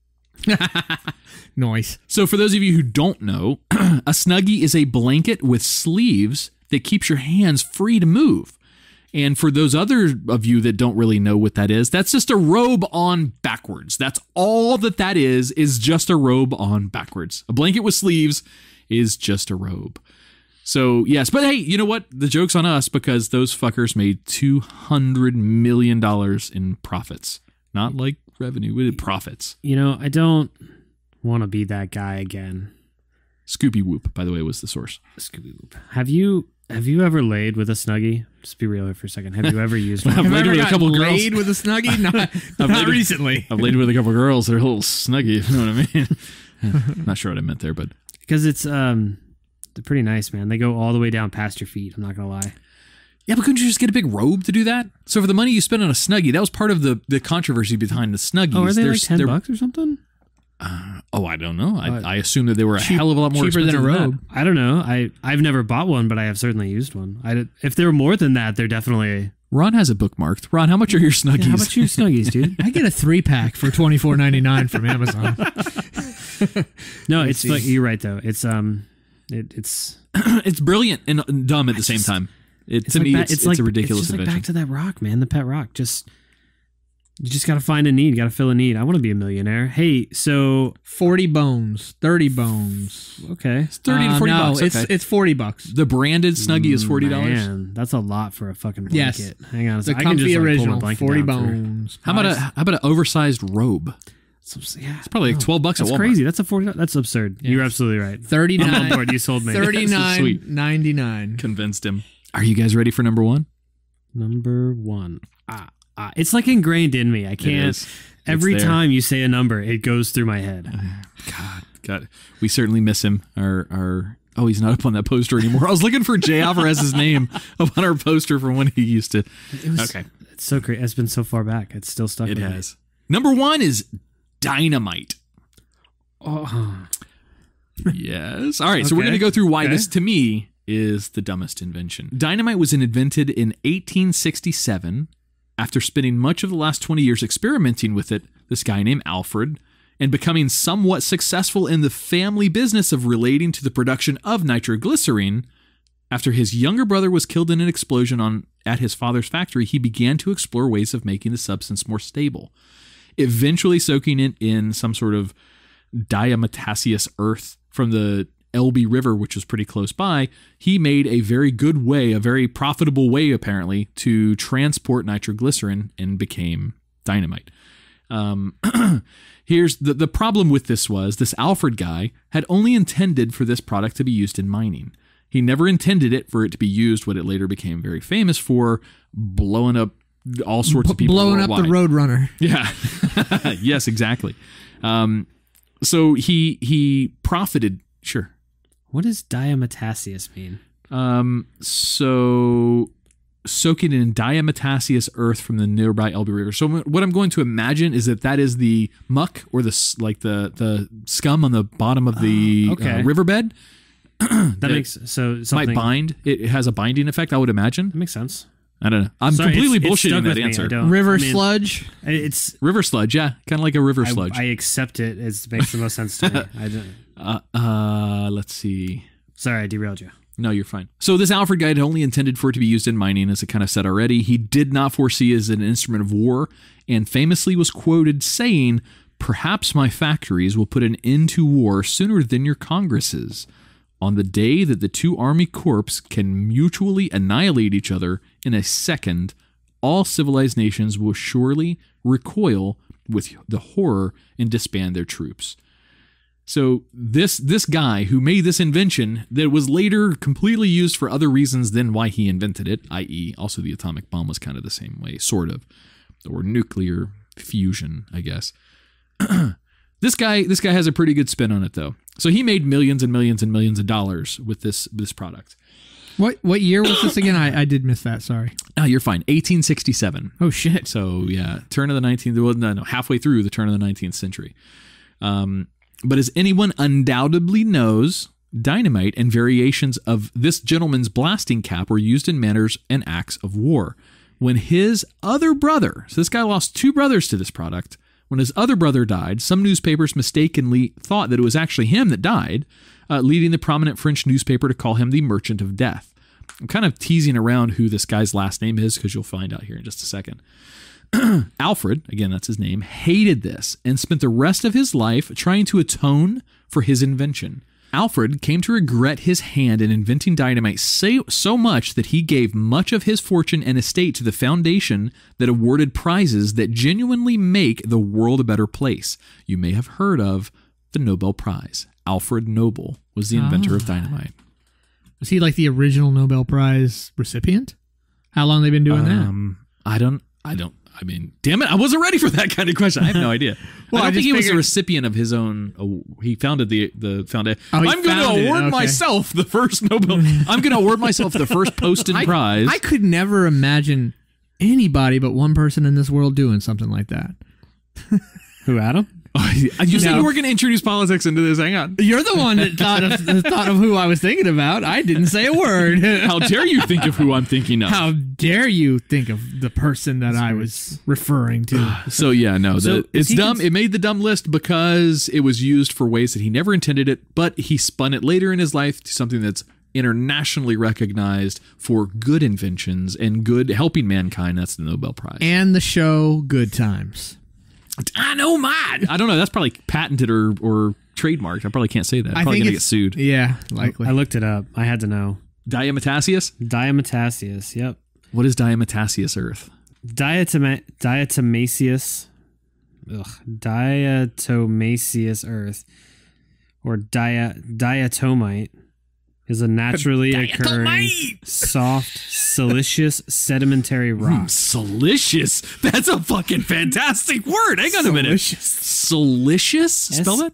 Nice. So for those of you who don't know, a Snuggie is a blanket with sleeves that keeps your hands free to move. And for those other of you that don't really know what that is, that's just a robe on backwards. That's all that is just a robe on backwards. A blanket with sleeves is just a robe. So yes, but hey, you know what? The joke's on us because those fuckers made $200 million in profits. Not like revenue, with profits. You know, I don't want to be that guy again. Scooby Whoop, by the way, was the source. Scooby Whoop. Have you ever laid with a Snuggie? Just be real here for a second. Have you ever used one? I've laid with a couple girls. Laid with a Snuggie? Not recently. I've laid with a couple girls. They're a little snuggie, if you know what I mean. Not sure what I meant there, but because it's they're pretty nice, man. They go all the way down past your feet. I'm not gonna lie. Yeah, but couldn't you just get a big robe to do that? So for the money you spend on a Snuggie, that was part of the controversy behind the Snuggies. Oh, are they like $10 or something? I don't know. I assume that they were a hell of a lot more cheaper than a robe. I don't know. I've never bought one, but I have certainly used one. If they were more than that, they're definitely. Ron has it bookmarked. Ron, how much are your Snuggies? Yeah, how much are your Snuggies, dude? I get a 3-pack for $24.99 from Amazon. No, it's like, you're right though. It's It's It's brilliant and dumb at the same time. To me, it's a ridiculous it's just invention. like back to that rock, man. The pet rock. You just got to find a need. Got to fill a need. I want to be a millionaire. Hey, so 40 bones, 30 bones. okay, It's 30 to 40 bucks. Okay. It's $40. The branded Snuggie is $40. Man, that's a lot for a fucking blanket. Yes. Hang on, a The second. I can comfy just, like, pull my original, blanket 40 down through. bones. How about an oversized robe? Yeah, It's probably like $12 at that's Walmart. crazy. That's a 40. That's absurd. Yes. You're absolutely right. 39. I'm on board. You sold me. Sweet. $39.99. Convinced him. Are you guys ready for number one? Number one. It's like ingrained in me. I can't. is. Every It's there. time you say a number, it goes through my head. God, we certainly miss him. Oh, he's not up on that poster anymore. I was looking for Jay Alvarez's name up on our poster from when he used to. Okay, It's so great. It's been so far back. It's still stuck. it with me. has. Number one is dynamite. Oh, Yes. All right, so we're Okay. going to go through why Okay. this, to me, is the dumbest invention. Dynamite was invented in 1867 after spending much of the last 20 years experimenting with it, this guy named Alfred, and becoming somewhat successful in the family business of relating to the production of nitroglycerine. After his younger brother was killed in an explosion at his father's factory, he began to explore ways of making the substance more stable, eventually soaking it in some sort of diatomaceous earth from the Elbe River, which was pretty close by. He made a very good way, a very profitable way, apparently, to transport nitroglycerin and became dynamite. Here's the problem with this was this Alfred guy had only intended for this product to be used in mining. He never intended it for it to be used, what it later became very famous for, blowing up all sorts of people Blowing up the worldwide. Roadrunner. Yeah. Yes, exactly. So he profited. Sure. what does diatomaceous mean? So soaking in diatomaceous earth from the nearby Elbe River. So what I'm going to imagine is that is the muck or the scum on the bottom of the okay. riverbed. That makes so something Might bind. It has a binding effect, I would imagine. That makes sense. I don't know. I'm Sorry, completely it's stuck bullshitting that with me. I answer. don't- River I mean, sludge. It's River sludge, yeah, kind of like a river sludge. I accept it. It makes the most sense to me. I don't, Let's see. sorry, I derailed you. No, you're fine. So this Alfred guy had only intended for it to be used in mining, as I kind of said already. He did not foresee it as an instrument of war, and famously was quoted saying, "Perhaps my factories will put an end to war sooner than your Congresses. On the day that the two army corps can mutually annihilate each other in a second, all civilized nations will surely recoil with the horror and disband their troops." So this guy who made this invention that was later completely used for other reasons than why he invented it, i.e. also the atomic bomb was kind of the same way, sort of, or nuclear fusion, I guess. This guy has a pretty good spin on it though. So he made millions and millions and millions of dollars with this product. What year was this again? I did miss that. Sorry. Oh, you're fine. 1867. Oh shit. So yeah, turn of the 19th. Well, no, halfway through the turn of the 19th century. But as anyone undoubtedly knows, dynamite and variations of this gentleman's blasting cap were used in manners and acts of war. When his other brother, so this guy lost two brothers to this product. When his other brother died, some newspapers mistakenly thought that it was actually him that died, leading the prominent French newspaper to call him the Merchant of Death. I'm kind of teasing around who this guy's last name is because you'll find out here in just a second. Alfred, again, that's his name, hated this and spent the rest of his life trying to atone for his invention. Alfred came to regret his hand in inventing dynamite so much that he gave much of his fortune and estate to the foundation that awarded prizes that genuinely make the world a better place. You may have heard of the Nobel Prize. Alfred Nobel was the inventor of dynamite. Was he like the original Nobel Prize recipient? How long they been doing that? I mean, damn it, I wasn't ready for that kind of question. I have no idea. Well, I don't I think just he was a figured- recipient of his own. He founded the foundation. Oh, he I'm going to founded it, award okay. myself the first Nobel. I'm going to award myself the first Poston Prize. I could never imagine anybody but one person in this world doing something like that. Who, Adam? You said you were going to introduce politics into this. Hang on. You're the one that thought of who I was thinking about. I didn't say a word. How dare you think of who I'm thinking of? How dare you think of the person that I was referring to? So yeah, no, So it's he dumb. It made the dumb list because it was used for ways that he never intended it, but he spun it later in his life to something that's internationally recognized for good inventions and good helping mankind. That's the Nobel Prize. And the show Good Times. I know mine. I don't know. That's probably patented or trademarked. I probably can't say that. I'm probably going to get sued. Yeah, likely. I looked it up. I had to know. Diametaceous? Diametaceous. Yep. What is diametaceous Earth? Diatomaceous. Diatomaceous Earth. Or diatomite is a naturally occurring soft, silicious, sedimentary rock. Silicious? That's a fucking fantastic word. Hang on a minute. Silicious? Spell that?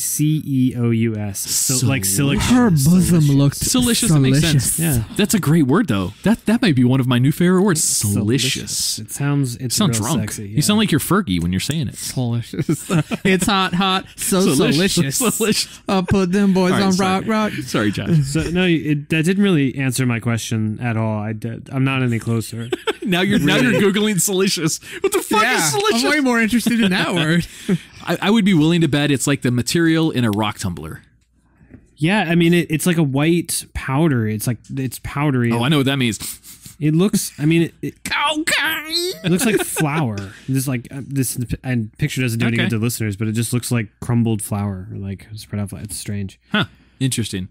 Siliceous. So like silica. Her bosom looked Silicious. That makes sense. Yeah. That's a great word, though. That might be one of my new favorite words. Silicious. It sounds You sound real drunk. sexy. You sound like you're Fergie when you're saying it. Delicious. It's hot, so delicious. Silicious. I'll put them boys All right, on sorry. rock. Sorry, Josh. So no, that didn't really answer my question at all. I'm not any closer. Now you're Googling silicious. What the fuck is silicious? I'm way more interested in that word. I would be willing to bet it's like the material in a rock tumbler. Yeah, I mean it's like a white powder. It's powdery. Oh, I know what that means. It looks. I mean, it looks like flour. This picture doesn't do any good to listeners, but it just looks like crumbled flour, like spread out. It's strange. Huh. Interesting.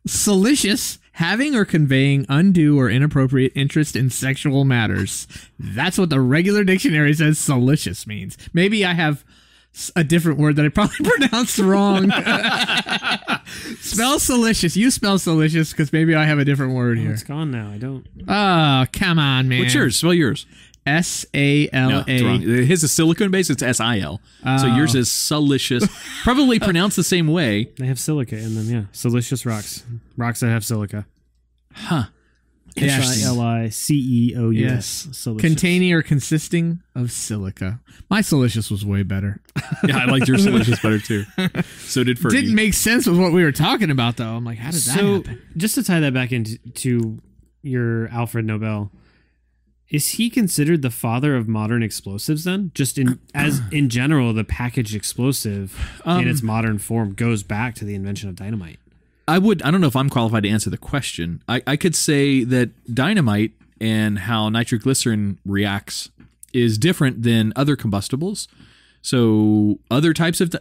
Silicious, having or conveying undue or inappropriate interest in sexual matters. That's what the regular dictionary says silicious means. Maybe I have a different word that I probably pronounced wrong. Spell silicious. You spell silicious because maybe I have a different word here. It's gone now. I don't. Oh, come on, man. What's yours? Spell yours. S-A-L-A. No, it's wrong. His is silicone based. It's S-I-L. So yours is silicious. Probably pronounced the same way. They have silica in them. Yeah, silicious rocks. Rocks that have silica. Huh. Siliceous. Yes. Silicious. Containing or consisting of silica. My silicious was way better. Yeah, I liked your silicious better too. So did Fergie. Didn't make sense with what we were talking about, though. I'm like, how did that happen? Just to tie that back into your Alfred Nobel, is he considered the father of modern explosives then? Just in general, the packaged explosive in its modern form goes back to the invention of dynamite. I don't know if I'm qualified to answer the question. I could say that dynamite and how nitroglycerin reacts is different than other combustibles. So other types of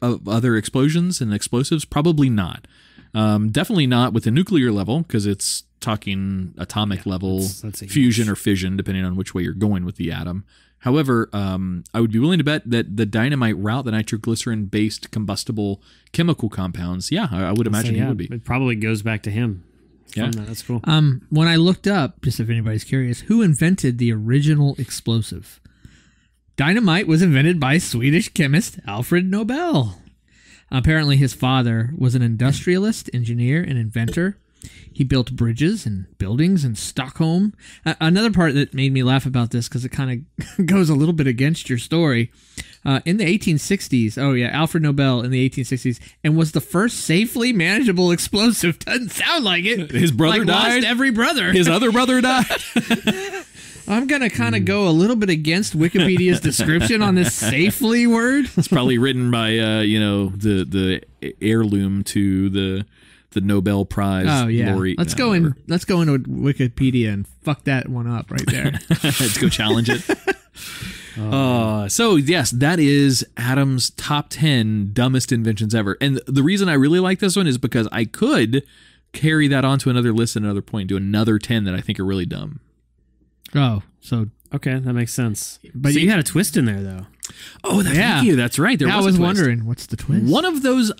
other explosions and explosives, probably not. Definitely not with the nuclear level, because it's talking atomic level that's fusion or fission, depending on which way you're going with the atom. However, I would be willing to bet that the dynamite route, the nitroglycerin-based combustible chemical compounds, I would imagine he would be. It probably goes back to him. Yeah. That's cool. When I looked up, just if anybody's curious, who invented the original explosive? Dynamite was invented by Swedish chemist Alfred Nobel. Apparently his father was an industrialist, engineer, and inventor. He built bridges and buildings in Stockholm. Another part that made me laugh about this, because it kind of goes a little bit against your story. In the 1860s, Alfred Nobel in the 1860s, and was the first safely manageable explosive. Doesn't sound like it. His brother died. Lost every brother. His other brother died. I'm going to kind of go a little bit against Wikipedia's description on this safely word. It's probably written by, the heirloom to the Nobel Prize laureate. Let's go into Wikipedia and fuck that one up right there. Let's go challenge it. So yes, that is Adam's top 10 dumbest inventions ever. And the reason I really like this one is because I could carry that on to another list at another point, do another 10 that I think are really dumb. Oh, so okay, that makes sense. But you had a twist in there, though. Oh, thank you. That's right. I was wondering, what's the twist? One of those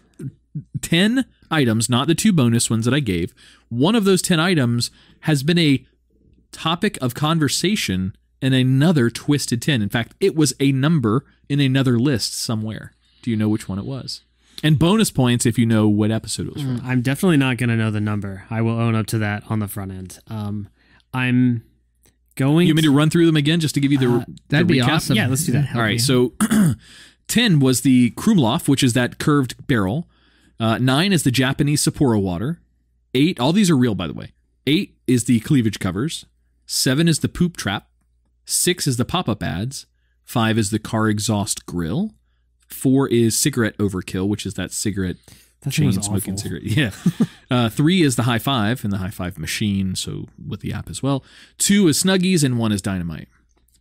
10 items, not the 2 bonus ones that I gave, one of those 10 items has been a topic of conversation in another twisted 10. In fact, it was a number in another list somewhere. Do you know which one it was? And bonus points if you know what episode it was from. I'm definitely not going to know the number. I will own up to that on the front end. I'm going. You want me to run through them again just to give you that'd the be recap? awesome. Yeah, let's do that. All right, so 10 was the Krumloff, which is that curved barrel. 9 is the Japanese Sapporo water. 8, all these are real, by the way. 8 is the cleavage covers. 7 is the poop trap. 6 is the pop-up ads. 5 is the car exhaust grill. 4 is cigarette overkill, which is that cigarette chain smoking cigarette. Yeah. 3 is the high five and the high five machine, so with the app as well. 2 is Snuggies and 1 is Dynamite.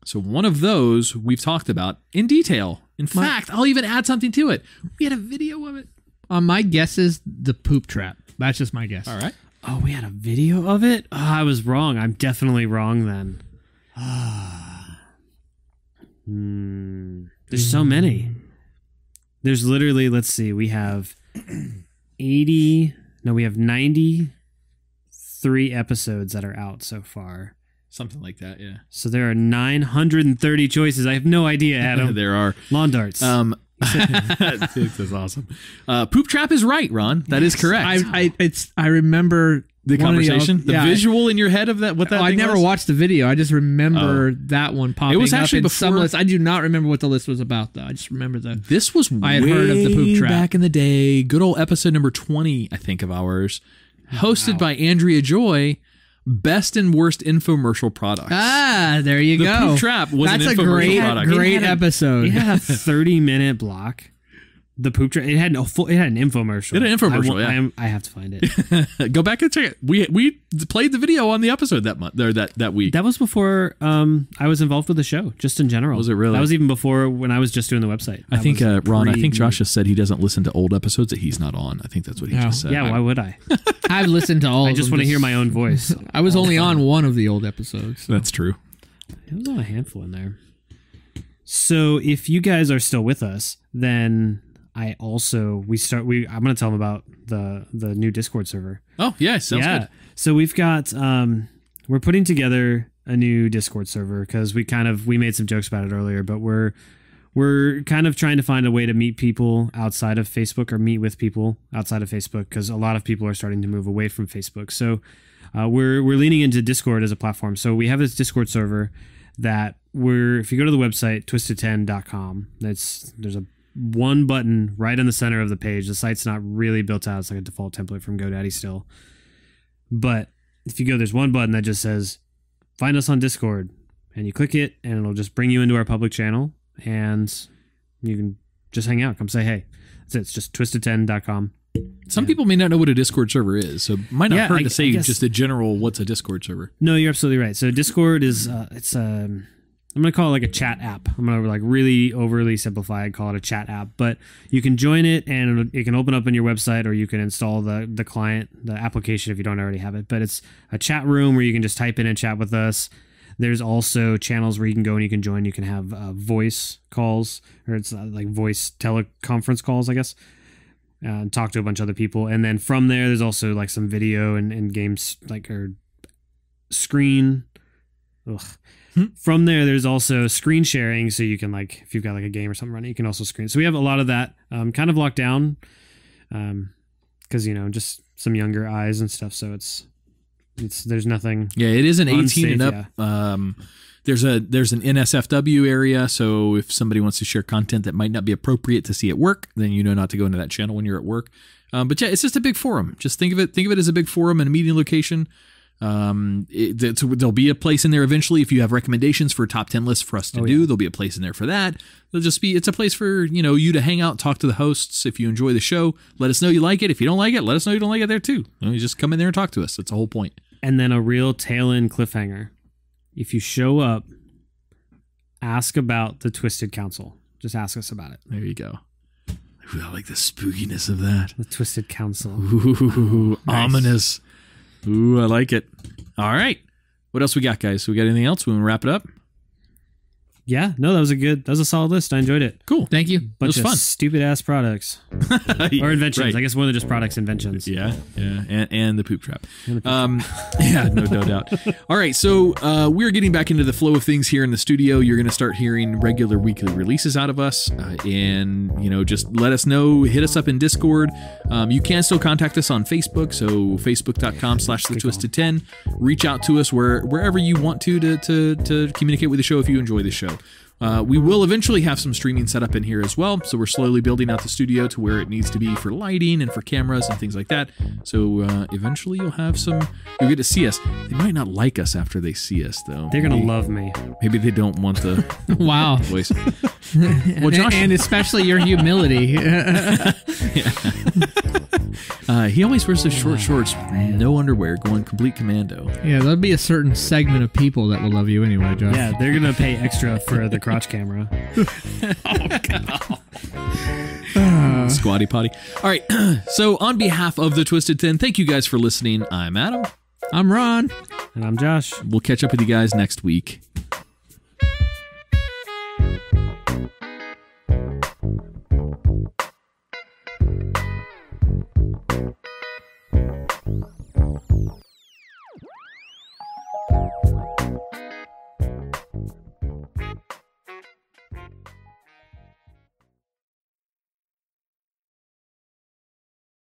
So one of those we've talked about in detail. In fact, I'll even add something to it. We had a video of it. My guess is the poop trap. That's just my guess. All right. Oh, we had a video of it? Oh, I was wrong. I'm definitely wrong then. There's so many. There's literally, let's see, we have 93 episodes that are out so far. Something like that, yeah. So there are 930 choices. I have no idea, Adam. There are. Lawn darts. This is awesome. Poop trap is right, Ron. That is correct. I remember the conversation, the visual in your head of that. What that? I thing never was? watched the video. I just remember that one popping. It was actually up in before some list. I do not remember what the list was about, though. I just remember This was I had heard of the poop trap back in the day. Good old episode number 20, I think, of ours, hosted by Andrea Joy. Best and worst infomercial products. Ah, there you go. The poop trap was That's an a infomercial product. great episode. It had a 30-minute block. The poop trap. It had an infomercial. It had an infomercial. I have to find it. Go back and check it. We played the video on the episode that month or that week. That was before I was involved with the show, just in general. Was it really? That was even before when I was just doing the website. I think Ron. I think Josh just said he doesn't listen to old episodes that he's not on. I think that's what he just said. Yeah, why would I? I've listened to all. I just want to hear my own voice. I was only on one of the old episodes. So. That's true. There was only a handful in there. So if you guys are still with us, then I'm going to tell them about the new Discord server. Oh yeah, sounds good. So we've got we're putting together a new Discord server because we made some jokes about it earlier, but we're kind of trying to find a way to meet people outside of Facebook or meet with people outside of Facebook because a lot of people are starting to move away from Facebook. So we're leaning into Discord as a platform. So we have this Discord server that if you go to the website twistedten.com, there's a one button right in the center of the page. The site's not really built out. It's like a default template from GoDaddy still. But if you go, there's one button that just says, find us on Discord. And you click it, and it'll just bring you into our public channel. And you can just hang out. Come say hey. That's it. It's just twistedten.com. Some people may not know what a Discord server is, so it might not hurt to say just a general what's a Discord server. No, you're absolutely right. So Discord is I'm going to call it like a chat app. I'm going to like really overly simplify it, call it a chat app. But you can join it and it can open up on your website, or you can install the client, the application if you don't already have it. But it's a chat room where you can just type in and chat with us. There's also channels where you can go and you can join. You can have voice calls, or it's like voice teleconference calls, I guess. Talk to a bunch of other people. And then from there, there's also like some video and games or screen. Ugh. From there, there's also screen sharing, so you can if you've got like a game or something running, you can also screen. So we have a lot of that kind of locked down because just some younger eyes and stuff. So there's nothing. Yeah, it is an 18 and up. Yeah. There's an NSFW area, so if somebody wants to share content that might not be appropriate to see at work, then you know not to go into that channel when you're at work. But yeah, it's just a big forum. Just think of it as a big forum and a meeting location. There'll be a place in there eventually if you have recommendations for top 10 lists for us to do. There'll be a place in there for that. It's a place for you to hang out, talk to the hosts. If you enjoy the show, let us know you like it. If you don't like it, let us know you don't like it there too. You just come in there and talk to us. That's the whole point. And then a real tail end cliffhanger. If you show up, ask about the Twisted Council. Just ask us about it. There you go. Ooh, I like the spookiness of that. The Twisted Council. Ooh, nice. Ominous. Ooh, I like it. All right. What else we got, guys? We got anything else? We want to wrap it up? Yeah, no, that was a solid list. I enjoyed it. Cool. Thank you. Bunch was of fun. stupid ass products or inventions. Right. I guess more than just products, inventions. Yeah, and the poop trap. Yeah, no doubt. All right, so we're getting back into the flow of things here in the studio. You're going to start hearing regular weekly releases out of us, and just let us know. Hit us up in Discord. You can still contact us on Facebook, so facebook.com/thetwisted10. Reach out to us wherever you want to communicate with the show if you enjoy the show. We will eventually have some streaming set up in here as well, so we're slowly building out the studio to where it needs to be for lighting and for cameras and things like that. So eventually you'll get to see us. They might not like us after they see us, though. They're going to love me. Maybe they don't want the Wow. voice. Well, Josh, and especially your humility. he always wears those short shorts, no underwear, going complete commando. Yeah, there'll be a certain segment of people that will love you anyway, Josh. Yeah, they're going to pay extra for the crotch camera. Squatty potty. All right, so on behalf of the Twisted 10, thank you guys for listening. I'm Adam. I'm Ron. And I'm Josh. We'll catch up with you guys next week.